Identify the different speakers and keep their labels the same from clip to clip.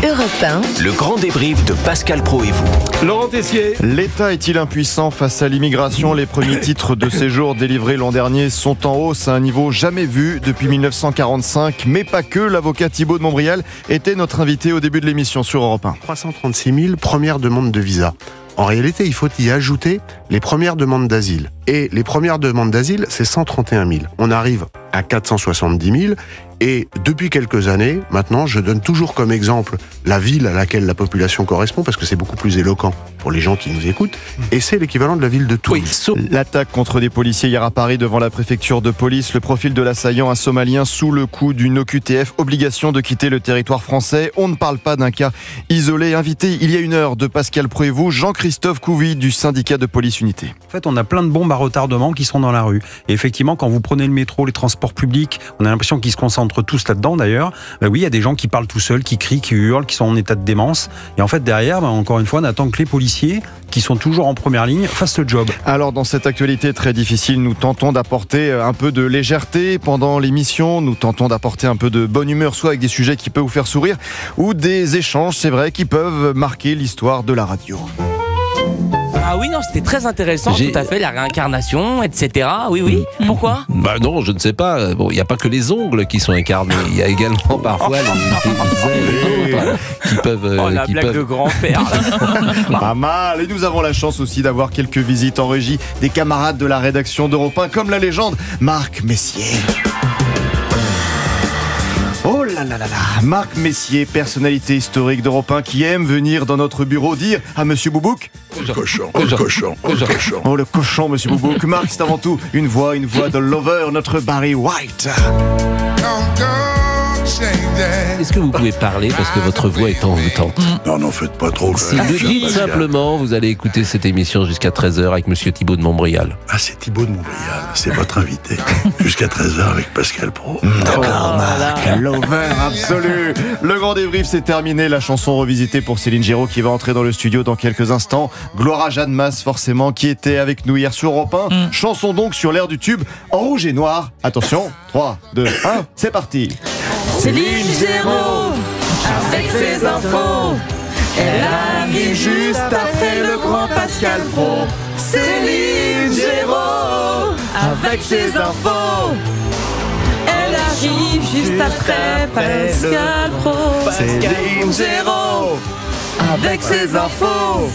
Speaker 1: Europe 1.
Speaker 2: Le grand débrief de Pascal Praud et vous.
Speaker 3: Laurent Tessier.
Speaker 4: L'État est-il impuissant face à l'immigration ? Les premiers titres de séjour délivrés l'an dernier sont en hausse à un niveau jamais vu depuis 1945. Mais pas que, l'avocat Thibault de Montbrial était notre invité au début de l'émission sur Europe 1.
Speaker 5: 336 000 premières demandes de visa. En réalité, il faut y ajouter les premières demandes d'asile. Et les premières demandes d'asile, c'est 131 000. On arrive à 470 000. Et depuis quelques années, maintenant, je donne toujours comme exemple la ville à laquelle la population correspond, parce que c'est beaucoup plus éloquent pour les gens qui nous écoutent. Et c'est l'équivalent de la ville de Toulouse.
Speaker 4: L'attaque contre des policiers hier à Paris devant la préfecture de police. Le profil de l'assaillant, un Somalien sous le coup d'une OQTF. Obligation de quitter le territoire français. On ne parle pas d'un cas isolé. Invité il y a une heure de Pascal Praud et vous, Jean-Christophe Couvi du syndicat de police unité.
Speaker 3: En fait, on a plein de bombes à retardement qui sont dans la rue. Et effectivement, quand vous prenez le métro, les transports publics, on a l'impression qu'ils se concentrent tous là-dedans d'ailleurs. Oui, il y a des gens qui parlent tout seuls, qui crient, qui hurlent, qui sont en état de démence. Et en fait, derrière, encore une fois, on attend que les policiers, qui sont toujours en première ligne, fassent le job.
Speaker 4: Alors, dans cette actualité très difficile, nous tentons d'apporter un peu de légèreté pendant l'émission. Nous tentons d'apporter un peu de bonne humeur, soit avec des sujets qui peuvent vous faire sourire, ou des échanges, c'est vrai, qui peuvent marquer l'histoire de la radio.
Speaker 6: Ah oui, non, c'était très intéressant, tout à fait, la réincarnation, etc. Oui. Pourquoi ?
Speaker 7: Bah non, je ne sais pas. Bon, il n'y a pas que les ongles qui sont incarnés. Il y a également parfois les ailes qui peuvent...
Speaker 6: la blague de grand-père.
Speaker 4: Pas mal. Et nous avons la chance aussi d'avoir quelques visites en régie des camarades de la rédaction d'Europe 1, comme la légende Marc Messier. Oh là là là là, Marc Messier, personnalité historique d'Europe 1 qui aime venir dans notre bureau dire à Monsieur Boubouk.
Speaker 5: Cochon.
Speaker 4: Oh le cochon, Monsieur Boubouk. Marc, c'est avant tout une voix de lover, notre Barry White.
Speaker 7: Est-ce que vous pouvez parler parce que votre voix est envoûtante ?
Speaker 5: Non, n'en faites pas trop.
Speaker 7: Si vous dites simplement, vous allez écouter cette émission jusqu'à 13h avec Monsieur Thibault de Montbrial.
Speaker 5: Ah, c'est Thibault de Montbrial, c'est votre invité. Jusqu'à 13h avec Pascal Praud.
Speaker 4: D'accord, Marc, lover absolu. Le grand débrief, c'est terminé. La chanson revisitée pour Céline Giraud qui va entrer dans le studio dans quelques instants. Gloire à Jeanne Masse, forcément, qui était avec nous hier sur Europe 1. Chanson donc sur l'air du tube en rouge et noir. Attention, 3, 2, 1, c'est parti.
Speaker 8: Céline Giraud, avec ses infos, elle arrive juste après le grand Pascal Praud. Céline Giraud, avec ses infos, elle arrive juste après Pascal Praud. Céline Giraud, avec ses infos,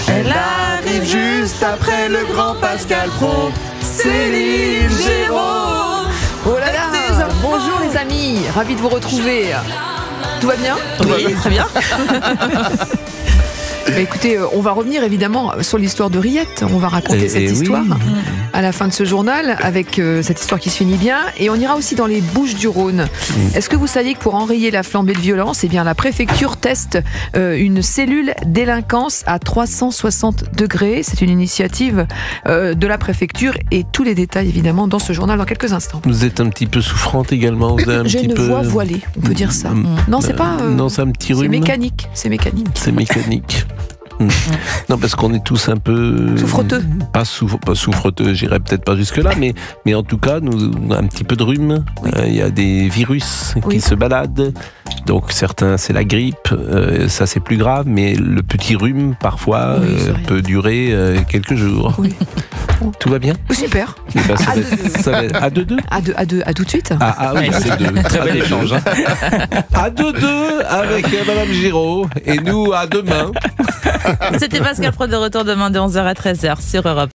Speaker 8: elle arrive juste après le grand Pascal Praud. Céline Giraud.
Speaker 1: Oh là là, bonjour les amis, ravi de vous retrouver. Tout va bien ?
Speaker 8: Oui, très bien.
Speaker 1: Bah écoutez, on va revenir évidemment sur l'histoire de Riette. On va raconter cette histoire à la fin de ce journal avec cette histoire qui se finit bien. Et on ira aussi dans les Bouches-du-Rhône. Est-ce que vous saviez que pour enrayer la flambée de violence, eh bien, la préfecture teste une cellule délinquance à 360 degrés. C'est une initiative de la préfecture et tous les détails évidemment dans ce journal dans quelques instants.
Speaker 7: Vous êtes un petit peu souffrante également. Vous avez
Speaker 1: J'ai une voix voilée, on peut dire ça. Non, c'est pas.
Speaker 7: Non, c'est un petit rhume.
Speaker 1: C'est mécanique.
Speaker 7: C'est mécanique. Non, parce qu'on est tous un peu...
Speaker 1: Souffreteux.
Speaker 7: Pas souffreteux, j'irai peut-être pas jusque-là, mais en tout cas, nous, on a un petit peu de rhume. Il y a des virus qui se baladent. Donc certains, c'est la grippe. Ça, c'est plus grave. Mais le petit rhume, parfois, peut durer quelques jours. Oui. Tout va bien ?
Speaker 1: Super.
Speaker 7: Et ben, ça va être à 2-2 ?
Speaker 1: À tout de suite.
Speaker 7: Ah oui, c'est deux. Très bel échange. À 2-2 avec Madame Giraud. Et nous, à demain.
Speaker 8: C'était Pascal Praud de retour demain de 11h à 13h sur Europe 1.